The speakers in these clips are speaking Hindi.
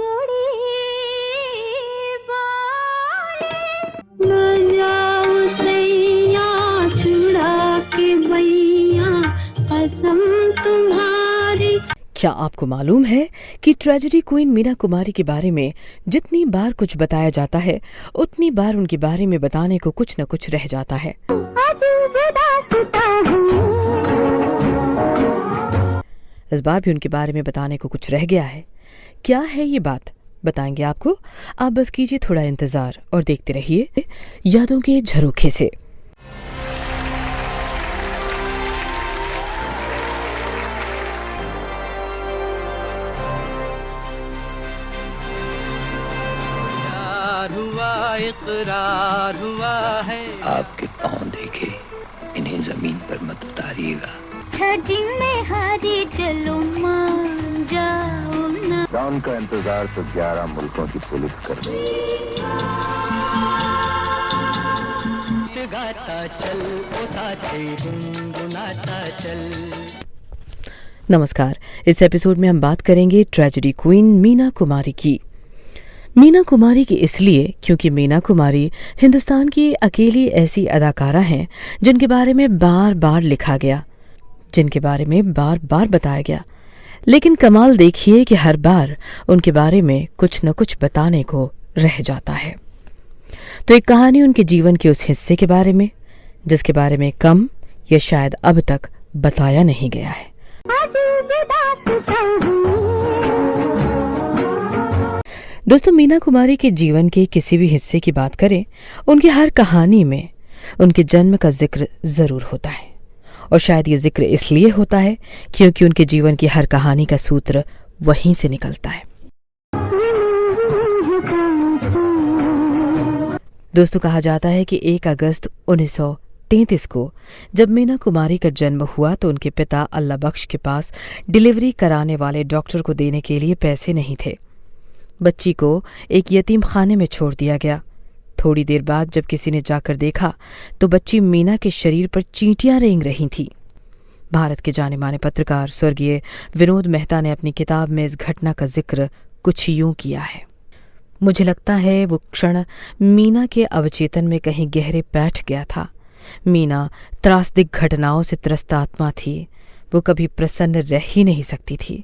बड़ी बजाओ सैया छुड़ा के बैया कसम तुम्हारी। क्या आपको मालूम है कि ट्रेजेडी क्वीन मीना कुमारी के बारे में जितनी बार कुछ बताया जाता है उतनी बार उनके बारे में बताने को कुछ न कुछ रह जाता है। इस बार भी उनके बारे में बताने को कुछ रह गया है। क्या है ये बात, बताएंगे आपको। आप बस कीजिए थोड़ा इंतजार और देखते रहिए यादों के झरोखे से। इकरार हुआ है। आपके पाँव देखे, इन्हें जमीन पर मत उतारिएगा। छजी में हारी चलो मान जाओ ना। डाउन का इंतजार तो 11 मुल्कों की पुलिस कर रही है। गाता चल ओ साथी गुनगुनाता चल। नमस्कार, इस एपिसोड में हम बात करेंगे ट्रेजेडी क्वीन मीना कुमारी की। मीना कुमारी की इसलिए क्योंकि मीना कुमारी हिंदुस्तान की अकेली ऐसी अदाकारा हैं जिनके बारे में बार बार लिखा गया, जिनके बारे में बार बार बताया गया, लेकिन कमाल देखिए कि हर बार उनके बारे में कुछ न कुछ बताने को रह जाता है। तो एक कहानी उनके जीवन के उस हिस्से के बारे में जिसके बारे में कम या शायद अब तक बताया नहीं गया है। दोस्तों, मीना कुमारी के जीवन के किसी भी हिस्से की बात करें, उनकी हर कहानी में उनके जन्म का जिक्र जरूर होता है। और शायद ये जिक्र इसलिए होता है क्योंकि उनके जीवन की हर कहानी का सूत्र वहीं से निकलता है। दोस्तों, कहा जाता है कि 1 अगस्त 1933 को जब मीना कुमारी का जन्म हुआ तो उनके पिता अल्लाह बख्श के पास डिलीवरी कराने वाले डॉक्टर को देने के लिए पैसे नहीं थे। बच्ची को एक यतीम खाने में छोड़ दिया गया। थोड़ी देर बाद जब किसी ने जाकर देखा तो बच्ची मीना के शरीर पर चींटियां रेंग रही थी। भारत के जाने माने पत्रकार स्वर्गीय विनोद मेहता ने अपनी किताब में इस घटना का जिक्र कुछ यूं किया है। मुझे लगता है वो क्षण मीना के अवचेतन में कहीं गहरे बैठ गया था। मीना त्रासदिक घटनाओं से त्रस्त आत्मा थी। वो कभी प्रसन्न रह ही नहीं सकती थी।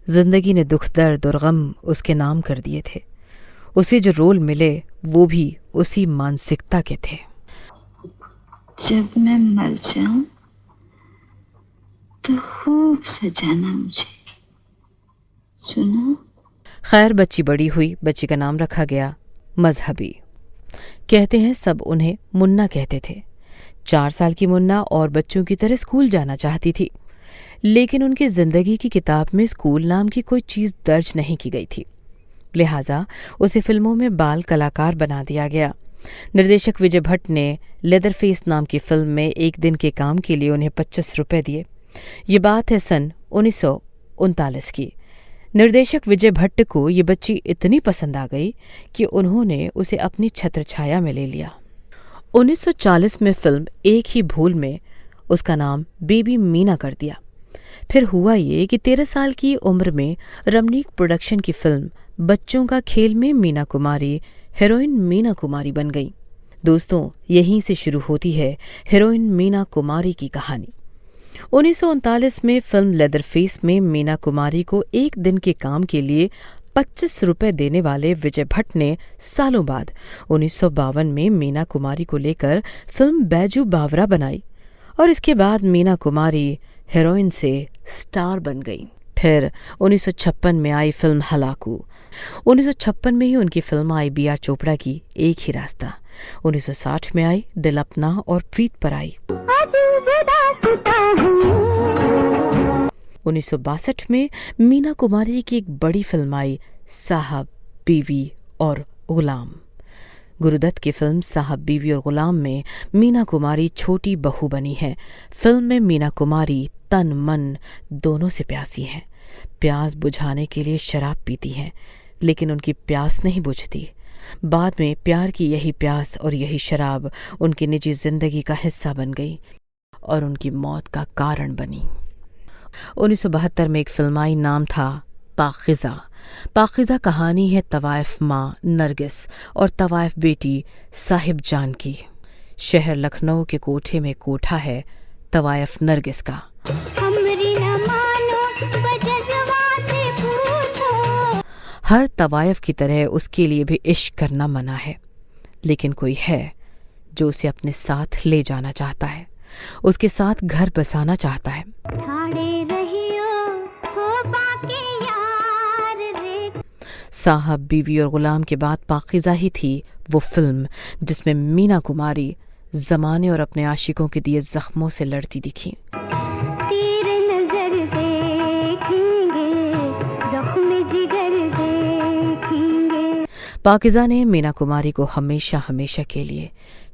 जिंदगी ने दुख दर्द और गम उसके नाम कर दिए थे। उसे जो रोल मिले वो भी उसी मानसिकता के थे। जब मैं मर जाऊं तो खूब सजाना मुझे, सुना। खैर, बच्ची बड़ी हुई। बच्ची का नाम रखा गया मजहबी। कहते हैं सब उन्हें मुन्ना कहते थे। 4 साल की मुन्ना और बच्चों की तरह स्कूल जाना चाहती थी, लेकिन उनकी जिंदगी की किताब में स्कूल नाम की कोई चीज दर्ज नहीं की गई थी। लिहाजा उसे फिल्मों में बाल कलाकार बना दिया गया। निर्देशक विजय भट्ट ने लेदरफेस नाम की फिल्म में 1 दिन के काम के लिए उन्हें 25 रुपए दिए। ये बात है सन 1939 की। निर्देशक विजय भट्ट को ये बच्ची इतनी पसंद आ गई कि उन्होंने उसे अपनी छत्रछाया में ले लिया। 1940 में फिल्म एक ही भूल में उसका नाम बेबी मीना कर दिया। फिर हुआ ये कि 13 साल की उम्र में रमणीक प्रोडक्शन की फिल्म बच्चों का खेल में मीना कुमारी हीरोइन मीना कुमारी बन गई। दोस्तों, यहीं से शुरू होती है हीरोइन मीना कुमारी की कहानी। 1939 में फिल्म लेदरफेस में मीना कुमारी को 1 दिन के काम के लिए 25 रुपए देने वाले विजय भट्ट ने सालों बाद 1952 में मीना कुमारी को लेकर फिल्म बैजू बावरा बनाई और इसके बाद मीना कुमारी हीरोइन से स्टार बन गई। फिर 1956 में आई फिल्म हलाकू। 1956 में ही उनकी फिल्म आई बी आर चोपड़ा की एक ही रास्ता। 1960 में आई दिल अपना और प्रीत पर आई। 1962 में मीना कुमारी की एक बड़ी फिल्म आई साहब बीवी और गुलाम। गुरुदत्त की फिल्म साहब बीवी और गुलाम में मीना कुमारी छोटी बहू बनी है। फिल्म में मीना कुमारी तन मन दोनों से प्यासी हैं। प्यास बुझाने के लिए शराब पीती हैं, लेकिन उनकी प्यास नहीं बुझती। बाद में प्यार की यही प्यास और यही शराब उनकी निजी जिंदगी का हिस्सा बन गई और उनकी मौत का कारण बनी। 1972 में एक फिल्म आई, नाम था पाकिज़ा। पाकिज़ा कहानी है तवाइफ माँ नरगिस और तवाइफ बेटी साहिब जान की। शहर लखनऊ के कोठे में कोठा है तवाइफ नरगिस का। हमरी न मानो बजजवा से पूछो। हर तवाइफ की तरह उसके लिए भी इश्क करना मना है, लेकिन कोई है जो उसे अपने साथ ले जाना चाहता है, उसके साथ घर बसाना चाहता है। ठाड़े रहियो हो बाकी यार रे। साहब बीवी और गुलाम के बाद पाकिज़ा ही थी वो फिल्म जिसमें मीना कुमारी जमाने और अपने आशिकों के दिए जख्मों से लड़ती दिखी। तीर नजर देखेंगे, जख्म जिगर देखेंगे। पाकिज़ा ने मीना कुमारी को हमेशा हमेशा के लिए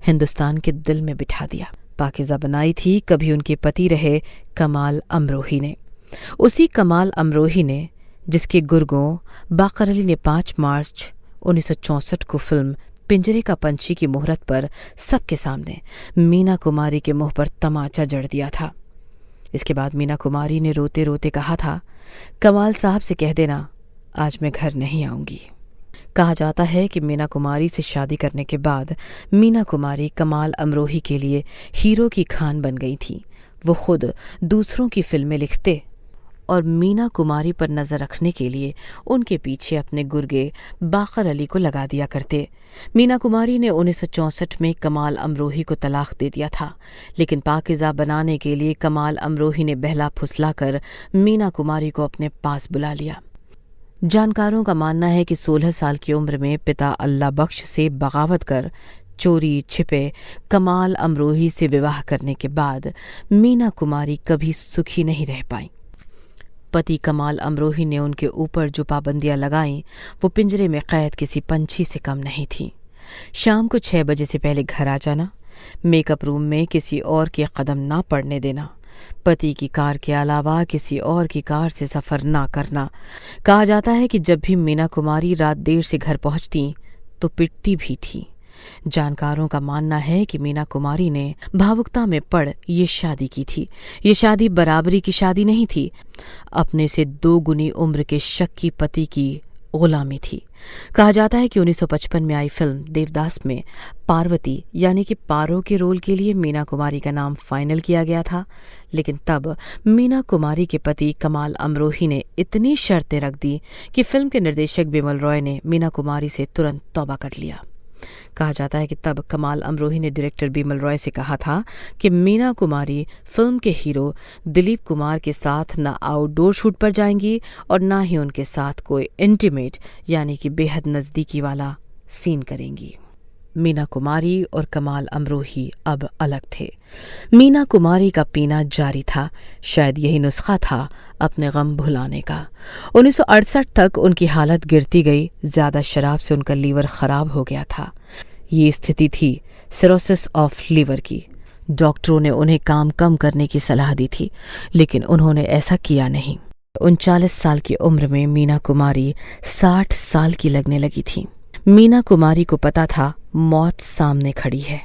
हिंदुस्तान के दिल में बिठा दिया। पाकिज़ा बनाई थी कभी उनके पति रहे कमाल अमरोही ने। उसी कमाल अमरोही ने जिसके गुर्गों बाकर अली ने 5 मार्च 1964 को फिल्म पिंजरे का पंछी की मुहूर्त पर सबके सामने मीना कुमारी के मुंह पर तमाचा जड़ दिया था। इसके बाद मीना कुमारी ने रोते रोते कहा था, कमाल साहब से कह देना आज मैं घर नहीं आऊंगी। कहा जाता है कि मीना कुमारी से शादी करने के बाद मीना कुमारी कमाल अमरोही के लिए हीरो की खान बन गई थी। वो खुद दूसरों की फिल्में लिखते और मीना कुमारी पर नज़र रखने के लिए उनके पीछे अपने गुर्गे बाकर अली को लगा दिया करते। मीना कुमारी ने 1964 में कमाल अमरोही को तलाक दे दिया था, लेकिन पाकिज़ा बनाने के लिए कमाल अमरोही ने बहला फुसलाकर मीना कुमारी को अपने पास बुला लिया। जानकारों का मानना है कि 16 साल की उम्र में पिता अल्लाह बख्श से बगावत कर चोरी छिपे कमाल अमरोही से विवाह करने के बाद मीना कुमारी कभी सुखी नहीं रह पाई। पति कमाल अमरोही ने उनके ऊपर जो पाबंदियां लगाईं वो पिंजरे में कैद किसी पंछी से कम नहीं थी। शाम को 6 बजे से पहले घर आ जाना, मेकअप रूम में किसी और के कदम ना पड़ने देना, पति की कार के अलावा किसी और की कार से सफ़र ना करना। कहा जाता है कि जब भी मीना कुमारी रात देर से घर पहुंचती तो पिटती भी थी। जानकारों का मानना है कि मीना कुमारी ने भावुकता में पड़ ये शादी की थी। ये शादी बराबरी की शादी नहीं थी, अपने से 2 गुनी उम्र के शक्की पति की गुलामी थी। कहा जाता है कि 1955 में आई फिल्म देवदास में पार्वती यानी कि पारो के रोल के लिए मीना कुमारी का नाम फाइनल किया गया था, लेकिन तब मीना कुमारी के पति कमाल अमरोही ने इतनी शर्तें रख दी कि फिल्म के निर्देशक बिमल रॉय ने मीना कुमारी से तुरंत तौबा कर लिया। कहा जाता है कि तब कमाल अमरोही ने डायरेक्टर बिमल रॉय से कहा था कि मीना कुमारी फिल्म के हीरो दिलीप कुमार के साथ न आउटडोर शूट पर जाएंगी और न ही उनके साथ कोई इंटीमेट यानी कि बेहद नज़दीकी वाला सीन करेंगी। मीना कुमारी और कमाल अमरोही अब अलग थे। मीना कुमारी का पीना जारी था, शायद यही नुस्खा था अपने गम भुलाने का। 1968 तक उनकी हालत गिरती गई, ज्यादा शराब से उनका लीवर खराब हो गया था। ये स्थिति थी सिरोसिस ऑफ लीवर की। डॉक्टरों ने उन्हें काम कम करने की सलाह दी थी, लेकिन उन्होंने ऐसा किया नहीं। 39 साल की उम्र में मीना कुमारी 60 साल की लगने लगी थी। मीना कुमारी को पता था मौत सामने खड़ी है,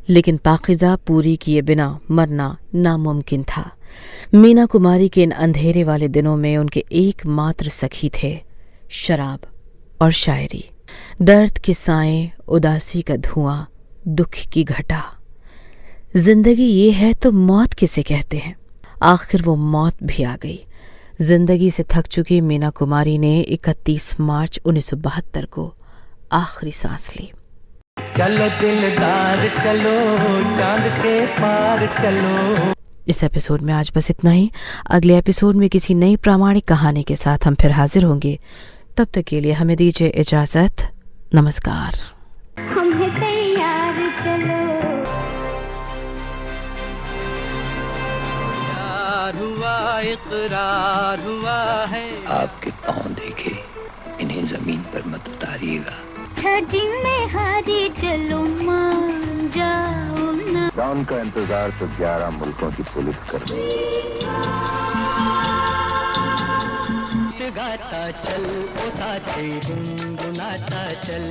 लेकिन पाकिज़ा पूरी किए बिना मरना नामुमकिन था। मीना कुमारी के इन अंधेरे वाले दिनों में उनके एकमात्र सखी थे शराब और शायरी। दर्द के साए, उदासी का धुआं, दुख की घटा। जिंदगी ये है तो मौत किसे कहते हैं। आखिर वो मौत भी आ गई। जिंदगी से थक चुकी मीना कुमारी ने 31 मार्च 1972 को आखिरी सांस ली। चलो दिलदार चलो, चांद के पार चलो। इस एपिसोड में आज बस इतना ही। अगले एपिसोड में किसी नई प्रामाणिक कहानी के साथ हम फिर हाजिर होंगे। तब तक के लिए हमें दीजिए इजाजत। नमस्कार। हम हैं तैयार चलो। प्यार हुआ, इकरार हुआ है। आपके पाँव देखे, इन्हें जमीन पर मत उतारिएगा। छजी में हारी चलो मान जाओ ना। डाउन का इंतजार तो 11 मुल्कों की पुलिस कर रही है। गाता चल ओ साथी, गुनगुनाता चल।